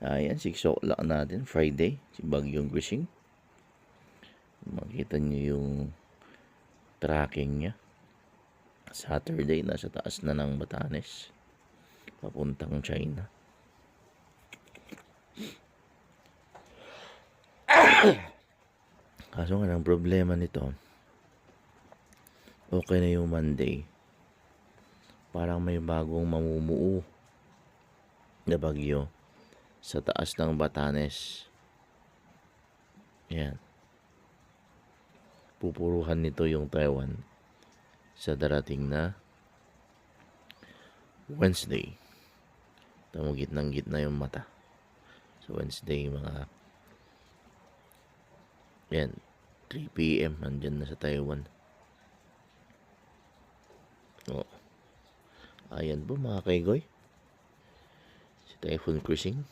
Ayan, 6 o'clock natin, Friday, si Bagyong Krising. Makita nyo yung tracking niya. Saturday, nasa taas na ng Batanes, papuntang China. Kaso nga ang problema nito, okay na yung Monday, parang may bagong mamumuo na bagyo sa taas ng Batanes. Yan, pupuruhan nito yung Taiwan sa darating na Wednesday. Tamo gitnang-gitna yung mata. So Wednesday, mga yan, 3 PM nandyan na sa Taiwan. Oh. Ayan po mga kaigoy, si Typhoon Krising.